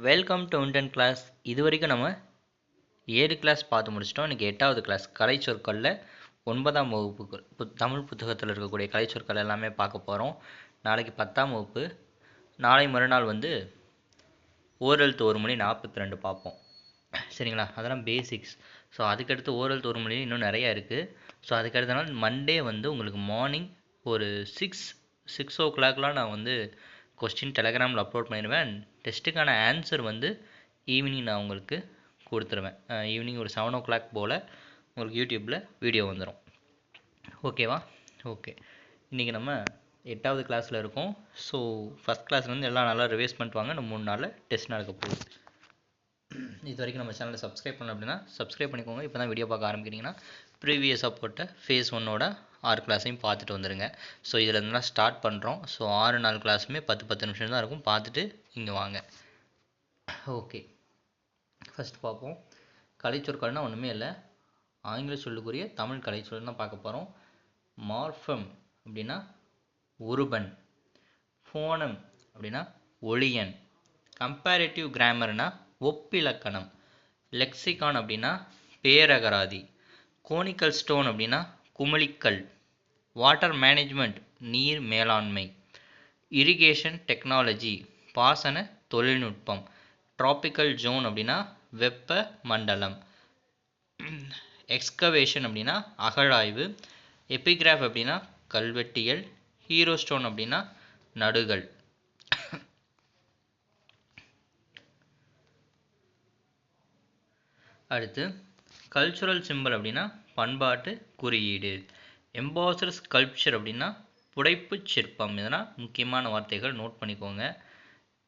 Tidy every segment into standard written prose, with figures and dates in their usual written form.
Welcome to இன்டென் class. இது வரைக்கும் நம்ம 7 கிளாஸ் பார்த்து முடிச்சிட்டோம். இன்றைக்கி 8வது கிளாஸ் கலை சொற்களில் 9ஆம் வகுப்பு தமிழ் புத்தகத்தில் இருக்கக்கூடிய கலை சொற்கள் எல்லாமே பார்க்க போகிறோம். நாளைக்கு 10ஆம் வகுப்பு, நாளை மறுநாள் ஓரெழுத்து ஒரு மொழி 42 பார்ப்போம். சரிங்களா? அதெல்லாம் பேசிக்ஸ். ஸோ அதுக்கடுத்து ஓரெழுத்து ஒரு மொழி இன்னும் நிறையா இருக்குது. ஸோ அதுக்கடுத்த நாள் மண்டே உங்களுக்கு மார்னிங் ஒரு 6 ஓ கிளாக்லாம் நான் கொஸ்டின் டெலகிராமில் அப்லோட் பண்ணிடுவேன். டெஸ்ட்டுக்கான ஆன்சர் ஈவினிங் நான் உங்களுக்கு கொடுத்துருவேன். ஈவினிங் ஒரு 7 ஓ கிளாக் போல் உங்களுக்கு யூடியூப்பில் வீடியோ வந்துடும். ஓகேவா? ஓகே. இன்றைக்கி நம்ம 8வது கிளாஸில் இருக்கோம். ஸோ ஃபஸ்ட் கிளாஸ்லேருந்து எல்லாம் நல்லா ரிவைஸ் பண்ணிட்டு வாங்க. நம்ம 3 நாளில் டெஸ்ட் நடக்க போகுது. இது வரைக்கும் நம்ம சேனலை சப்ஸ்கிரைப் பண்ணல அப்படின்னா சப்ஸ்கிரைப் பண்ணிக்கோங்க. இப்போ தான் வீடியோ பார்க்க ஆரம்பிக்கிறீங்கன்னா ப்ரீவியஸாக போட்ட ஃபேஸ் 1ஓட 6 கிளாஸையும் பார்த்துட்டு வந்துடுங்க. ஸோ இதில் இருந்தால் ஸ்டார்ட் பண்ணுறோம். ஸோ 6 கிளாஸுமே 10 நிமிஷம் தான் இருக்கும். பார்த்துட்டு இங்கே வாங்க. ஓகே, ஃபஸ்ட் பார்ப்போம். கலைச்சொற்கள்னால் ஒன்றுமே இல்லை, ஆங்கில சொல்லுக்குரிய தமிழ் கலைச்சொல் தான் பார்க்க போகிறோம். மார்ஃபம் அப்படின்னா உருபன், ஃபோனம் அப்படின்னா ஒளியன், கம்பேரிட்டிவ் கிராமர்னா ஒப்பிலக்கணம், லெக்சிகான் அப்படின்னா பேரகராதி, கோனிக்கல் ஸ்டோன் அப்படின்னா குமிழிக்கல், வாட்டர் மேனேஜ்மெண்ட் நீர் மேலாண்மை, இரிகேஷன் டெக்னாலஜி பாசன தொழில்நுட்பம், டிராபிக்கல் ஜோன் அப்படின்னா வெப்ப மண்டலம், எக்ஸ்கவேஷன் அப்படின்னா அகழாய்வு, எபிகிராஃப் அப்படின்னா கல்வெட்டியல், ஹீரோ ஸ்டோன் அப்படின்னா நடுகள். அடுத்து கல்ச்சுரல் சிம்பிள் அப்படின்னா பண்பாட்டு குறியீடு, எம்பாசர் ஸ்கல்ப்சர் அப்படின்னா புடைப்பு சிற்பம். இதெல்லாம் முக்கியமான வார்த்தைகள், நோட் பண்ணிக்கோங்க.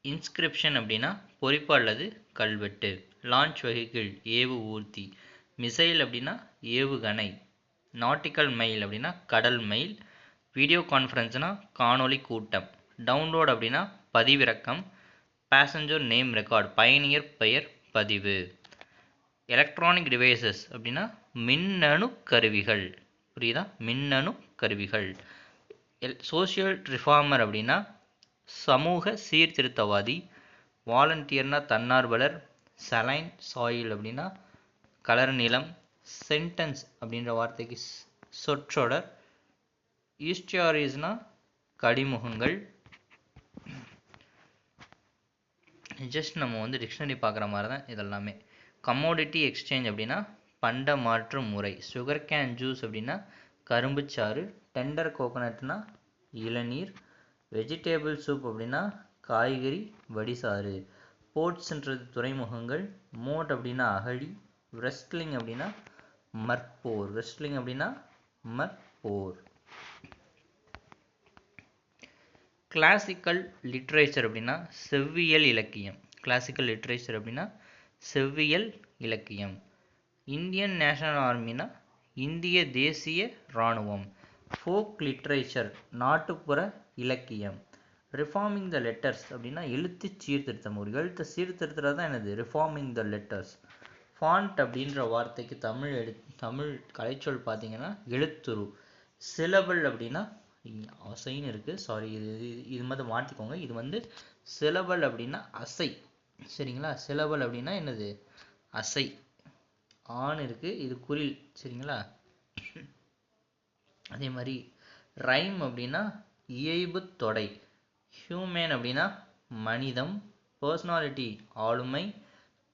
இன்ஸ்கிரிப்ஷன் அப்படின்னா பொறிப்பு அல்லது கல்வெட்டு, லான்ச் வெஹிக்கிள் ஏவு ஊர்தி, மிசைல் அப்படின்னா ஏவுகணை, நாட்டிக்கல் மைல் அப்படின்னா கடல் மைல், வீடியோ கான்ஃபரன்ஸ்னால் காணொலி கூட்டம், டவுன்லோட் அப்படின்னா பதிவிறக்கம், பேசஞ்சர் நேம் ரெக்கார்டு பயணியர் பெயர் பதிவு, எலக்ட்ரானிக் டிவைசஸ் அப்படின்னா மின்னணு கருவிகள். புரியுதா? மின்னணு கருவிகள். சோஷியல் ரிஃபார்மர் அப்படின்னா சமூக சீர்திருத்தவாதி, வாலண்டியர்னா தன்னார்வலர், சலைன் சாயில் அப்படின்னா கலர் நிலம், சென்டென்ஸ் அப்படின்ற வார்த்தைக்கு சொற்றொடர், ஈஸ்டியாரிஸ்னா கடிமுகங்கள். ஜஸ்ட் நம்ம டிக்ஷனரி பார்க்குற மாதிரி தான் இதெல்லாமே. கமோடிட்டி எக்ஸ்சேஞ்ச் அப்படின்னா பண்ட மாற்று முறை, சுகர் கேன் ஜூஸ் அப்படின்னா கரும்புச்சாறு, டெண்டர் கோகோனட்னா இளநீர், வெஜிடேபிள் சூப் அப்படின்னா காய்கறி வடிசாறு, போர்ட்ஸ்ன்றது துறைமுகங்கள், மோட் அப்படின்னா அகழி, ரெஸ்ட்லிங் அப்படின்னா மற்போர், ரெஸ்ட்லிங் அப்படின்னா மற்போர். கிளாசிக்கல் லிட்ரேச்சர் அப்படின்னா செவ்வியல் இலக்கியம், கிளாசிக்கல் லிட்ரேச்சர் அப்படின்னா செவ்வியல் இலக்கியம். இந்தியன் நேஷனல் ஆர்மினா இந்திய தேசிய இராணுவம். ஃபோக் லிட்ரேச்சர் நாட்டுப்புற இலக்கியம். ரிஃபார்மிங் த லெட்டர்ஸ் அப்படின்னா எழுத்து சீர்திருத்தம், ஒரு எழுத்தை சீர்திருத்துறது தான் என்னது ரிஃபார்மிங் த லெட்டர்ஸ். ஃபாண்ட் அப்படின்ற வார்த்தைக்கு தமிழ் கலைச்சொல் பார்த்தீங்கன்னா எழுத்துரு. சிலபிள் அப்படின்னா அசைன்னு இருக்குது, சாரி, இது மாற்றிக்கோங்க. இது சிலபல் அப்படின்னா அசை. சரிங்களா? சிலபல் அப்படின்னா என்னது அசை. ஆண் இருக்குது, இது குறில். சரிங்களா? அதே மாதிரி ரைம் அப்படின்னா இயைபு தொடை. ஹியூமன் அப்படின்னா மனிதம். பர்சனாலிட்டி ஆளுமை.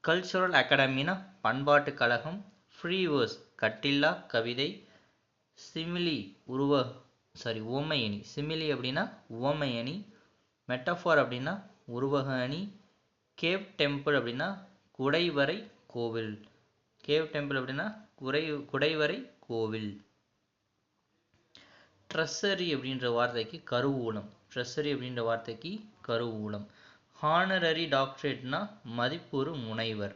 கல்ச்சுரல் அகாடமினா பண்பாட்டு கழகம். ஃப்ரீ வேர்ஸ் கட்டில்லா கவிதை. சிமிலி உவமை அணி. சிமிலி அப்படின்னா உவமை அணி. மெட்டஃபார் அப்படின்னா உருவக அணி. கேவ் டெம்பிள் அப்படின்னா குடைவரை கோவில். கேவ் டெம்பிள் அப்படின்னா குடைவரை கோவில். ட்ரெஸரி அப்படின்ற வார்த்தைக்கு கருவூலம். ட்ரெஸரி அப்படின்ற வார்த்தைக்கு கருவூலம். ஹானரரி டாக்டரேட்னா மதிப்புறு முனைவர்.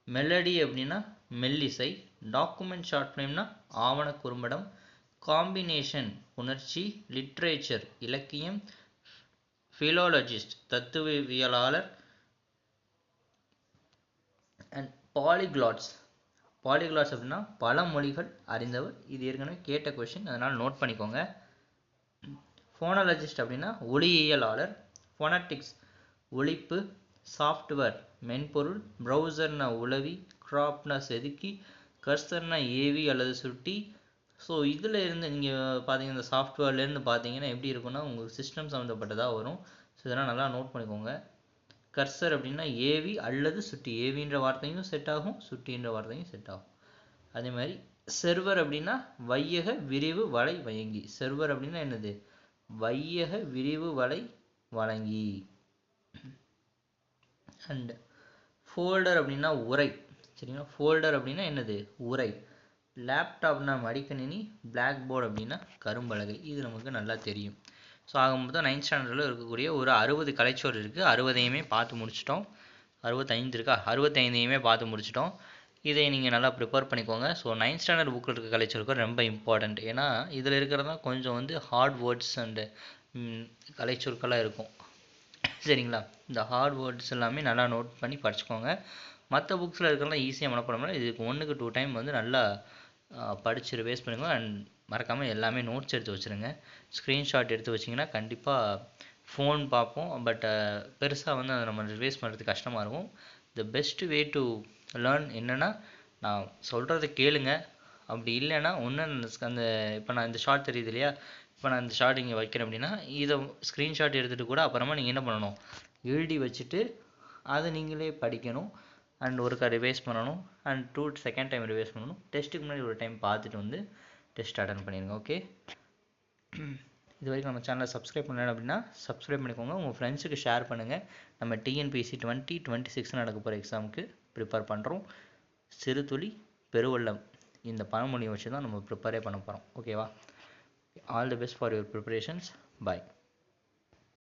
மெலடி அப்படின்னா மெல்லிசை. டாக்குமெண்ட் ஷார்ட் ஃபிலிம்னா ஆவண குறும்படம். காம்பினேஷன் உணர்ச்சி. லிட்ரேச்சர் இலக்கியம். ஃபிலோலஜிஸ்ட் தத்துவவியலாளர். அண்ட் பாலிகிளாட்ஸ் அப்படின்னா பல மொழிகள் அறிந்தவர். இது ஏற்கனவே கேட்ட கொஷின், அதனால் நோட் பண்ணிக்கோங்க. ஃபோனாலஜிஸ்ட் அப்படின்னா ஒளியியலாளர். ஃபோனட்டிக்ஸ் ஒலிப்பு சாஃப்ட்வேர் மென்பொருள், ப்ரௌசர்னா உளவி, கிராப்னா செதுக்கி, கர்சர்னா ஏவி அல்லது சுட்டி. ஸோ இதில் இருந்து நீங்கள் பார்த்தீங்கன்னா இந்த சாஃப்ட்வேர்லேருந்து பார்த்தீங்கன்னா எப்படி இருக்குன்னா உங்களுக்கு சிஸ்டம் சம்மந்தப்பட்டதாக வரும். ஸோ இதெல்லாம் நல்லா நோட் பண்ணிக்கோங்க. கர்சர் அப்படின்னா ஏவி அல்லது சுட்டி, ஏவின்ற வார்த்தையும் செட் ஆகும், சுட்டின்ற வார்த்தையும் செட் ஆகும். அதே மாதிரி செர்வர் அப்படின்னா வையக விரிவு வலை வழங்கி. செர்வர் அப்படின்னா என்னது? வையக விரிவு வலை வழங்கி. அண்ட் ஃபோல்டர் அப்படின்னா உரை. சரிங்களா? ஃபோல்டர் அப்படின்னா என்னது? உரை. லேப்டாப்னா மடிக்கணினி, பிளாக் போர்டு அப்படின்னா கரும்பலகை. இது நமக்கு நல்லா தெரியும். ஸோ ஆக மொத்தம் 9th ஸ்டாண்டர்டில் இருக்கக்கூடிய ஒரு 60 கலைச்சொல் இருக்குது. 60ஐயுமே பார்த்து முடிச்சிட்டோம். 65 இருக்கா? 65ஐயுமே பார்த்து முடிச்சிட்டோம். இதை நீங்கள் நல்லா ப்ரிப்பேர் பண்ணிக்கோங்க. ஸோ 9th ஸ்டாண்டர்ட் புக்கில் இருக்க கலைச்சொற்கள் ரொம்ப இம்பார்ட்டண்ட். ஏன்னா இதில் இருக்கிறது தான் கொஞ்சம் வந்து ஹார்ட் வேர்ட்ஸ் அண்டு கலைச்சொற்களாக இருக்கும். சரிங்களா? இந்த ஹார்ட் வேர்ட்ஸ் எல்லாமே நல்லா நோட் பண்ணி படிச்சுக்கோங்க. மற்ற புக்ஸில் இருக்கிறதெல்லாம் ஈஸியாக மனப்பாடம் இதுக்கு 1க்கு 2 டைம் வந்து நல்லா படிச்சு ரிவைஸ் பண்ணுங்க. அண்ட் மறக்காமல் எல்லாமே நோட்ஸ் எடுத்து வச்சுருங்க. ஸ்க்ரீன்ஷாட் எடுத்து வச்சிங்கன்னா கண்டிப்பாக ஃபோன் பார்ப்போம், பட் பெருசாக வந்து அதை நம்ம ரிவைஸ் பண்ணுறதுக்கு கஷ்டமாக இருக்கும். The best way to learn என்னென்னா, நான் சொல்கிறத கேளுங்க. அப்படி இல்லைன்னா ஒன்று அந்த இப்போ நான் இந்த ஷார்ட் தெரியுது இல்லையா, இப்போ நான் இந்த ஷார்ட் இங்கே வைக்கிறேன் அப்படின்னா இதை ஸ்க்ரீன்ஷாட் எடுத்துகிட்டு கூட அப்புறமா நீங்கள் என்ன பண்ணணும், எழுதி வச்சுட்டு அதை நீங்களே படிக்கணும். அண்ட் ஒருக்கா ரிவைஸ் பண்ணணும். அண்ட் செகண்ட் டைம் ரிவைஸ் பண்ணணும். டெஸ்ட்டுக்கு முன்னாடி ஒரு டைம் பார்த்துட்டு வந்து டெஸ்ட் அட்டன் பண்ணிடுங்க. ஓகே, இது வரைக்கும் நம்ம சேனலை சப்ஸ்கிரைப் பண்ணல அப்படின்னா சப்ஸ்கிரைப் பண்ணிக்கோங்க. உங்கள் ஃப்ரெண்ட்ஸுக்கு ஷேர் பண்ணுங்கள். நம்ம டிஎன்பிஎஸ்சி 2026 நடக்க போகிற எக்ஸாமுக்கு ப்ரிப்பேர் பண்ணுறோம். சிறுதுளி பெருவெள்ளம் இந்த பழமொழியை வச்சு தான் நம்ம ப்ரிப்பேரே பண்ண போகிறோம். ஓகேவா? All the best for your preparations. Bye.